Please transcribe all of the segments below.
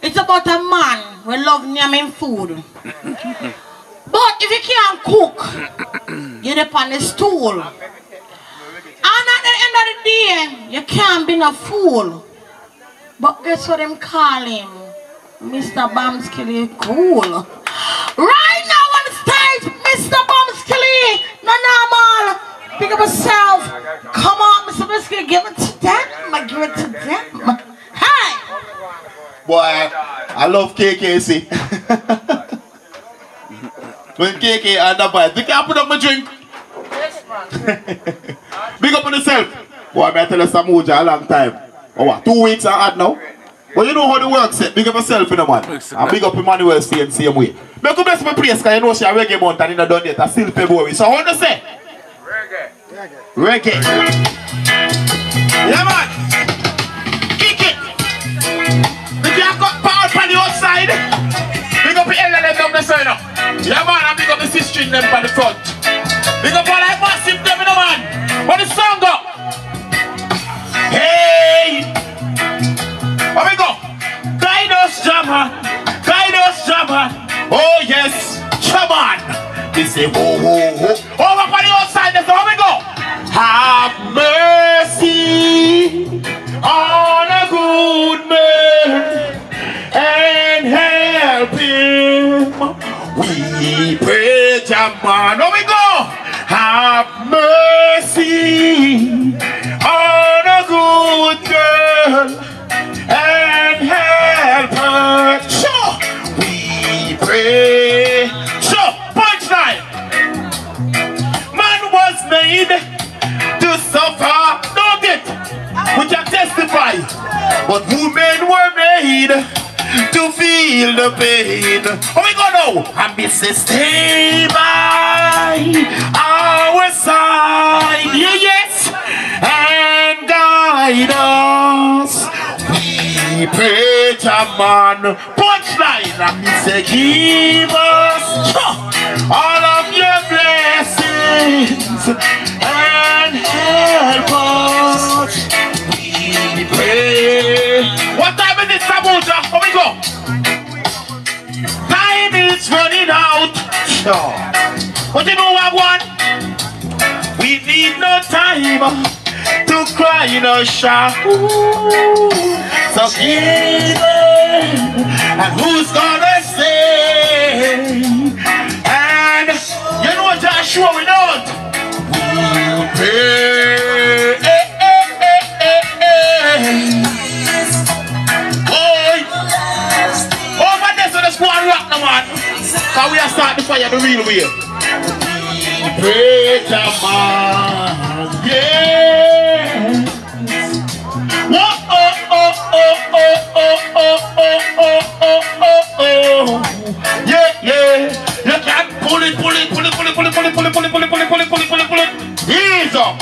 It's about a man who loves naming food. But if you can't cook, you're up on the stool. And at the end of the day, you can't be no fool. But guess what them call him? Mr. Bamskilly cool. Right now on stage, Mr. Bamskilly, no normal. Pick up yourself. Come on, Mr. Bamskilly, give it to them. Give it to them. Hey! Boy, I love KKC. When KK and the boys, they can't put up my drink. Yes, man. Big up on yourself. Boy, I tell you some Moja a long time. Oh, what, 2 weeks I had now? But you know how the work set. Big up yourself, you know, man. And big up Emmanuel same way. Make a bless my place, because you know she a reggae month and you not done yet. I still February. So what do you say? Reggae. Yeah, man. Kick it. If you have got power from the outside, big up the elder them down the side now. Yeah, man, and big up the sister them from the front. Big up all that massive them, you know, man. What the song go? Hey! Here we go. Guide us, Jama. Oh, yes. Come on. They say, ho, ho, ho. Over on the outside, that's how we go. Have mercy on a good man and help him. We pray, Jama. Here we go. Have mercy on a good girl and help her. Sure, we pray. Sure, punchline. Man was made to suffer. Don't it? We can testify. But women were made to feel the pain. Oh, we go now. And Mrs. Stay by our side. Yeah, yes. And guide us. We pray to man. Punchline. And me say, give us all of your blessings and help us. We pray. What time is it, Sabuja? Here we go. Time is running out. Sure. But you know what I want? We need no time to cry no shout. So give it, and who's gonna say? And you know what, Joshua, we don't. We pray. Boy, over there, so let's go and rock now, man. Cause we are starting the fire the real way. We pray to man, yeah. Whoa, oh, oh, oh, oh, oh, oh, oh, oh, oh, oh, oh. Yeah, yeah. You can pull it. Ease up.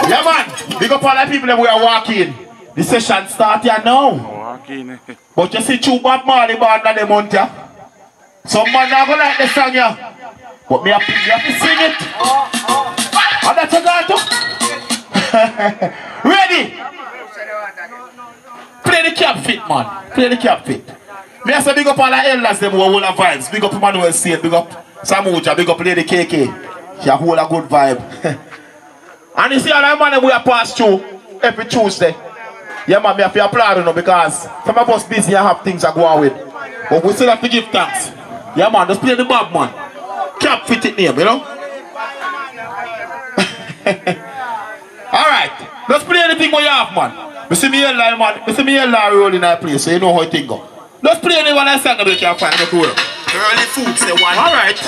Yeah, man. Big up all the people that we are walking. The session start here now. Walking. But you see two Bob Marley band on the month, yeah? Some man not gonna like the song, yeah. But me have to sing it. And that's a gato. Ready? Play the cap fit, man. Play the cap fit. Me have to big up all the elders, them who are all the vibes. Big up Emmanuel State, big up Samuja, big up Lady KK. She have all a good vibe. And you see all the man we are pass through every Tuesday. Yeah, man, me have to applaud you because some of us busy and have things to go on with. But we still have to give thanks. Yeah, man, just play the bob, man. Cap fit it name, you know? Alright, let's play anything what you have, man. You see me here, man. You see me here, rolling in that place, so you know how it go. Let's play anyone I sang that you can find the cool. Early food, say one. Alright.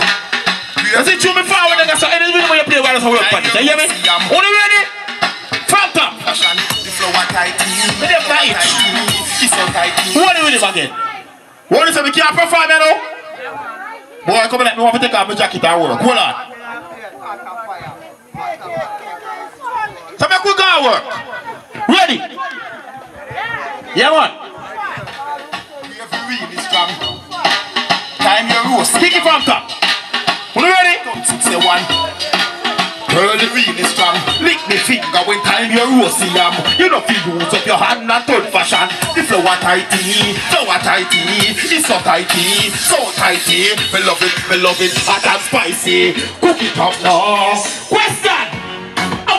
You see, chew me forward, and that's anything when you play while it's a work party. You hear me? Are you ready? From top. The flower tight. What are you doing again? What is it? We can't perform, you know? Boy, come and let me want to take off my jacket and work. Hold on. So make we go work. Ready? Yeah, man. We have really strong. Time your roast. Kick it from top. Are you ready? Say one. Early really strong. Lick me finger when time you roast yam. You know feel use up your hand and turn fashion. The flower tighty, it's so tighty, so tighty. Me love it, hot and spicy. Cook it up now. Question.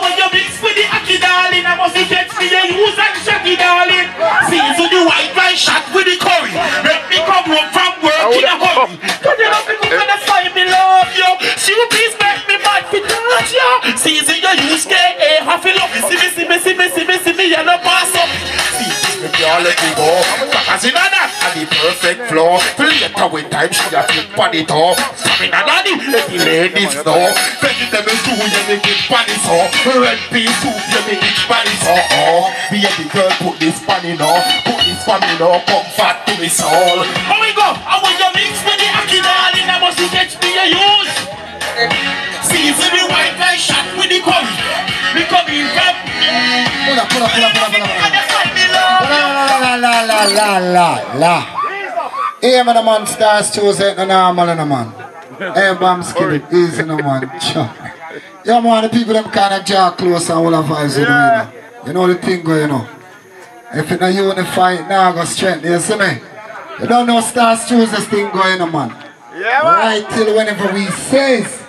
When you mix with the ackee darling, I must get me the use and shaky darling. Season the white rice shot with the curry. Let me come home from work in a hurry. Cause you love me cook and that's why me love you. She please make me mad for touch you. Season you use K.A. half a love. See me, you no pass up. Season me all let me go. Cause in that and the perfect floor. Later with time she a flip on it off. Stamina daddy, let the ladies know. Vegetable stew you make it pan it off. Red pea soup, you make it Spanish, baby girl, put this pan in, put this pan in, come fat to me soul. How we go? I want you mix with the ackee darling, I must catch me a use. Season the white rice shot with the curry. Me coming from. Pull up. Hey, man, the man stars choose it, no normal, no man. Hey, Bamskilly, easy, no man. Yeah, man, the people them kind of jaw close and all of vibes, you know. You know the thing going, you know. If it's not unified, now go strength, you see me? You don't know stars choose this thing going on, man. Yeah, man. Right till whenever we says.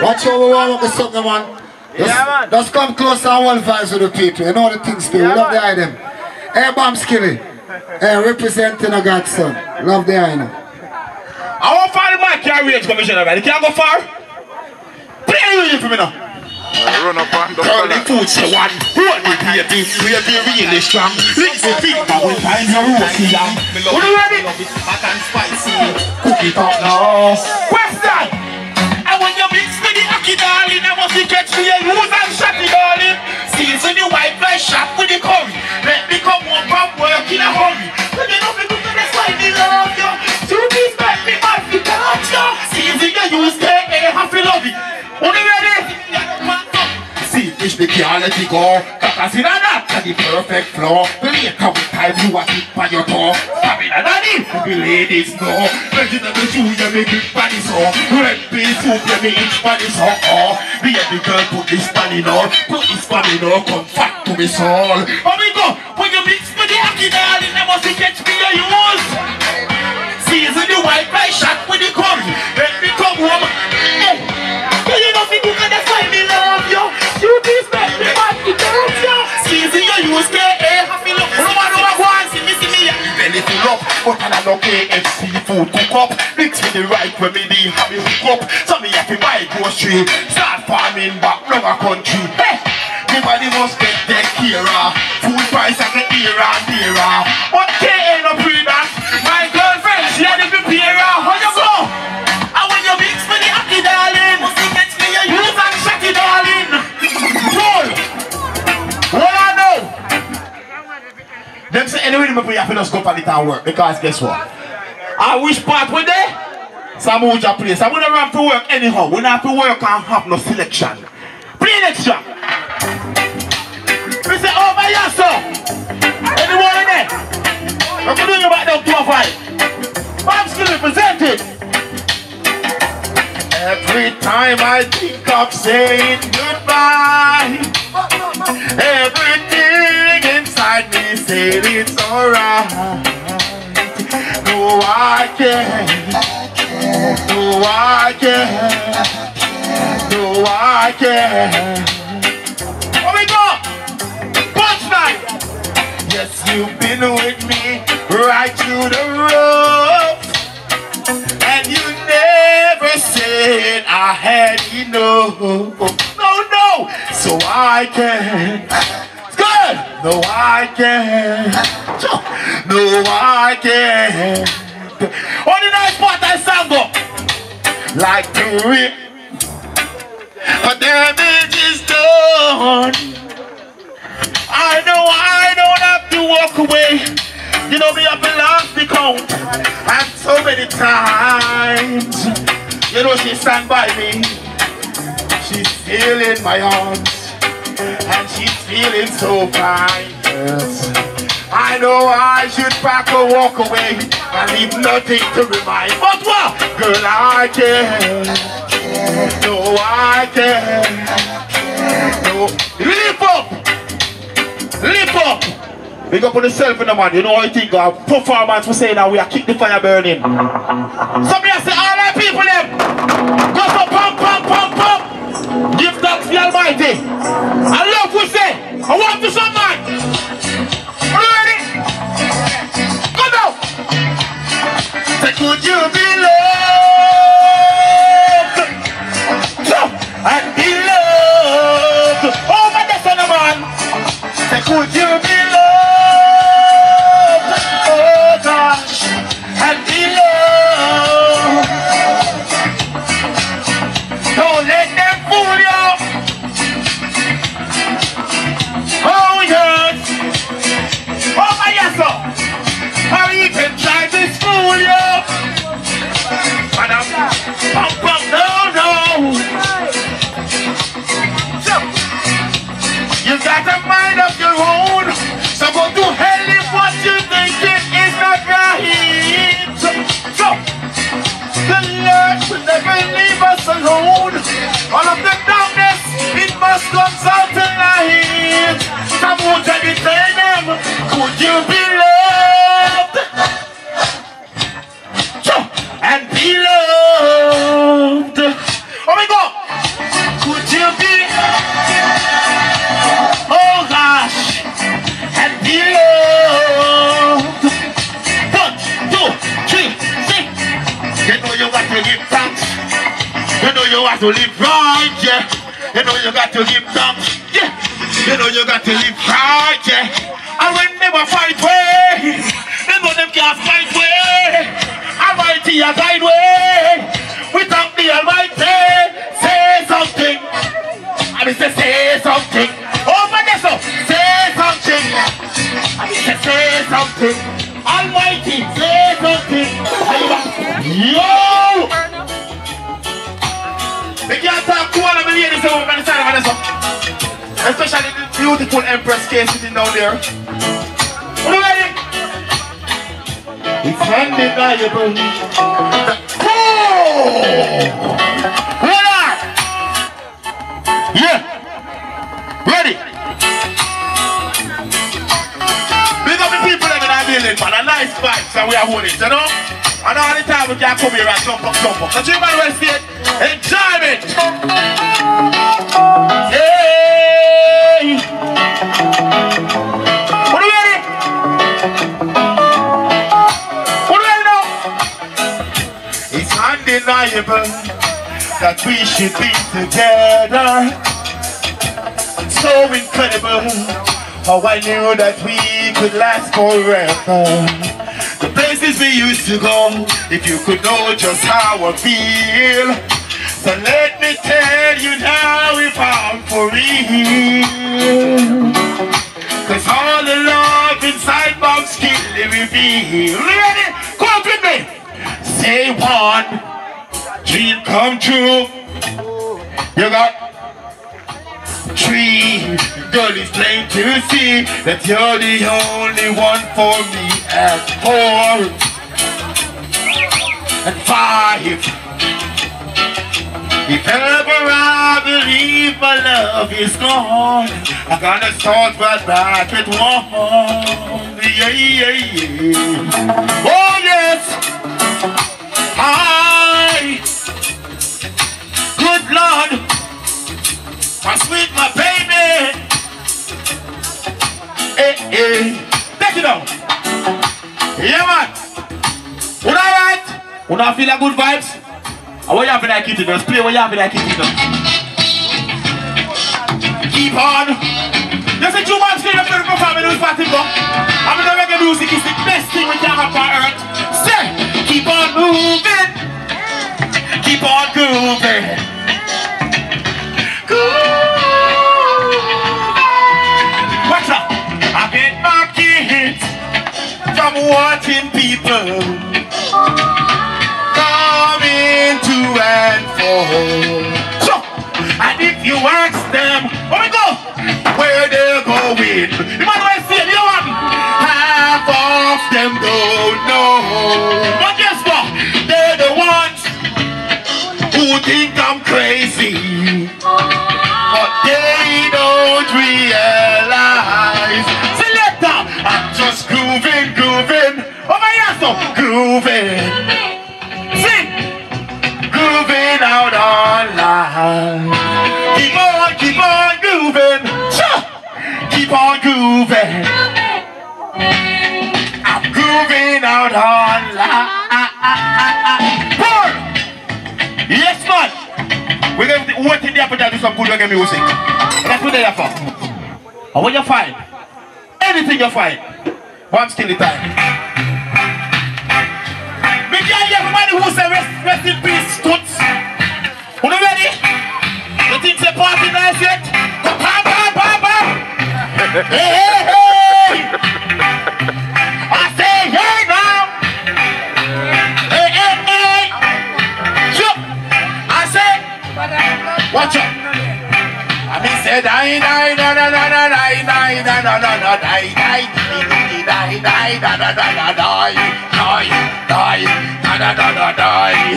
Watch how we warm up the something, man. Just come close and all vibes with the people. You know the things still. Yeah, love the item. Hey, Bamskilly. Hey, representing a Godson. Love the item. I want to find my carriage commissioner, man. You can't go far. Play for me now. Run up on the Curly food say one. Hold me baby. We'll be really strong. Lick the finger when time you roast yam. Are you ready? Hot and spicy. Cook it up now. Question. And when you mix with the ackee darling, I must catch me a use and shotty darling. Season the white rice shot with the curry. Let me come home from work in a hurry. Let me know me cook that's why me love you. You please make me mad for touch you. Season you use K.A. half a love it. Are you ready? See, fish me can't let it go. Cause in that, the perfect floor. Later with time you want it by your toe. Stamina daddy, the ladies know. Vegetable stew you make it Spanish, red pea soup you make it Spanish, baby girl put this pan in, put this pan in, come fat to me soul. How we go? When you mix with the ackee darling, I must catch me a use. Season the white rice shot with the curry. Let me come home. You know me cook and that's why me love you. You please make me mad to touch you. Season you use K.A. half a love. See me, belly full up. But I don't KFC food cook up. Mix with the right remedy, have it hook up. So me have to buy grocery. Start farming back from a country. Hey, everybody must get their care. Food price I get dearer and dearer. But K.A. no pre that. My girlfriend, she had to prepare. How you go? And when you mix with the ackee darling, must you catch me a use and shotty darling. Roll. What I know? Them say anyway, we have to just go for it and work because guess what? I wish part with there. Some Uja place. I wouldn't have to work anyhow. We don't have to work and have no selection. Play next track. We say over here, sir. Anyone in there? What are you doing about them 2 or 5? Bamskilly presented. Every time I think of saying goodbye, everything inside me said it's alright. No, I can't. No, I can't. No, I can't. Here we go. Punchline. Yes, you've been with me right through the road, and you never said I had enough. No, so I can. It's good. No, I can. No, I can. On the nice part I sang up like the rip. But damage is done. I know I don't have to walk away. You know me up and lost the count. And so many times, you know she stand by me. She's feeling my arms, and she's feeling so fine. Yes. I know I should pack or walk away and leave nothing to remind. But what? Girl, I can. No, I can. No. Lift up. Big up on yourself in the man. You know how you think of performance we say now we are keep the fire burning. Somebody say all our people them. Go for pump, pump, pump, pump. Give thanks to the Almighty. I love we say. I want to some man. Are you ready? Come now. Say could you be loved? And be loved. Over the son of man. Say could you be loved? Oh gosh. And be loved. Don't let them fool you. Oh yes. Oh my yes sir. How you can try to fool you. Madam. Pump pump no no. You got a mind of your own. So go to hell if what you think is not right. So the Lord will never leave us alone. All of the darkness, it must come out tonight. Someone can tell them, could you be loved? And be loved. Oh my God. Could you be? Oh gosh. And be loved. 1, 2, 3, 6. You know you got to give thanks. You know you have to live right, yeah. You know you got to give thanks, yeah. You know you got to live right, yeah. And when never fight way, they know them can't fight way. Almighty a guide way. We thank the Almighty. Say something. I mean say something. Oh Vanessa, say something. I mean say something. Almighty, say something. Yo! We can't talk to one of the ladies over by the side of Vanessa. Especially the beautiful Empress case sitting down there. Are you ready? It's undeniable. Oh! Hold on! Yeah! Ready? Big up the people in our building, man. A nice vibes and we are holding it, you know? And all the time we can come here and jump up, jump up. So you might well see it. Enjoyment! Hey! What are you ready? It's undeniable that we should be together. So incredible how I knew that we could last forever. The places we used to go, if you could know just how I feel. So let me tell you now if I'm for real. Cause all the love inside Bamskilly reveal. Ready? Come on with me! Say one, dream come true. You got 3, girl, it's plain to see that you're the only one for me. And 4 and 5. If ever I believe my love is gone, I'm gonna start right back at 1. Yeah, yeah, yeah. Oh yes. Hi, good Lord, my sweet, my baby. Hey, hey, take it down. Yeah, man. Would I right? Would I feel a good vibes? And what you have in that kitty? Just play what you have in that kitty. Keep on. You see 2 months later, I'm going to perform in this party. I'm going to reggae music is the best thing we can have on earth. Say, keep on moving. Keep on grooving. Grooving. Watch out. I get my kids from watching people coming to and fro. So, and if you ask them, oh my God, where they're going, you might well say, you know what? Half of them don't know. But guess what? They're the ones who think I'm crazy, but they don't realize grooving, grooving. Over here, so grooving. Sing. Grooving out all night. Keep on grooving. Keep on grooving. I'm grooving out all night. Yes, man. We're going to wait in the after that do some good reggae music. That's what they're for. And when you find anything you find, Bamskilly time. We can't hear everybody who say rest in peace, Toots. Who you ready? You think the party nice yet? Bam, bam, bam, bam. Hey, hey, hey. I say hey now. Hey, hey, hey. Sure. I say, watch out. I mean, say die, die, da, da, da, da, die, die, da, da, da, da, die, die, die, die, da, da, da, da, die, die, die, da, da, da, da, die.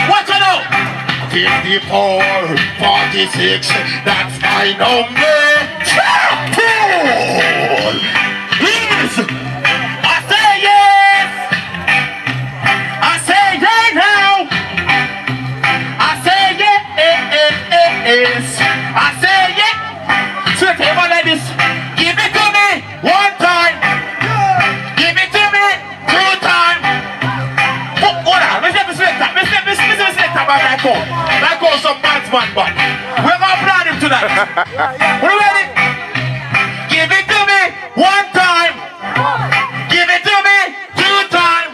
Watch out now. 54, 46, that's my number. Please, I say yes. I say yeah now. I say yes. I say yeah. So if you like this, give it to me one time. Give it to me two times. Hold on, let's have a selector. Let's have a selector by that call. That calls some man's man, but we're gonna plan him tonight. Are you ready? Give it to me one time. Give it to me two times.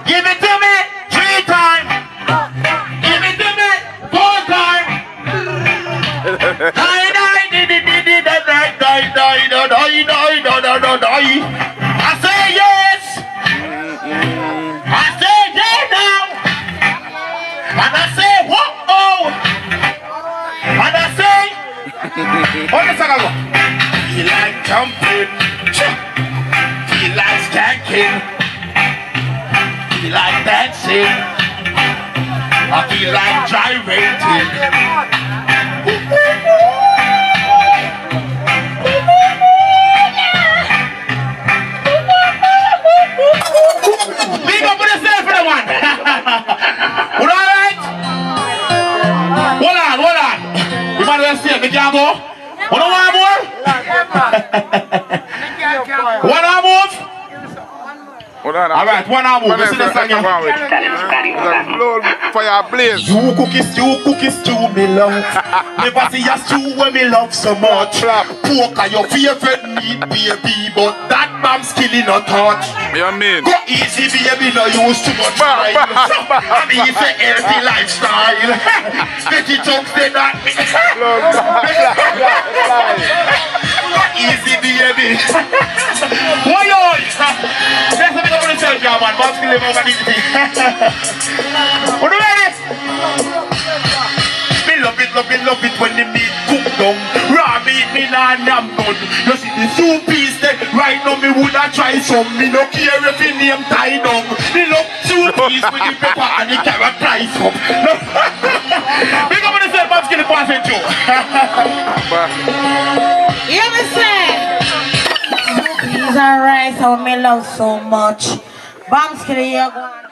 Give it to me three times. Give it to me four times. I say yes. I say yeah now. And I say whoa. And I say, what the song I go? Feel like jumping. Feel like skanking. Feel like dancing. I feel like gyrating. Big up for yourself, everyone. All right? Hold on. You might well see it. We can't go. What do you want more? One arm move? Alright, one arm move. Listen to the song. Fire blaze. You cookies, stew, me love. Never see a stew when me love so much. Pork are your favorite meat, baby, but that Bamskilly not touch. You mean? Go easy, baby, no use too much time. I mean, it's a healthy lifestyle. Sticky chunks, they not me. Go easy, baby. Why on? That's what I'm going to tell you, man. Bamskilly over this thing. What do you ready? Love it when the meat cook down. Raw meat, me nah nam none. You see the soup piece there. Right now me woulda try some. Me no care if the name tie down. Me love soup piece with the pepper and the carrot price up. Big up on the same Bamskilly passing through. You me say? Soup peas and rice, how me love so much. Bamskilly, you go on.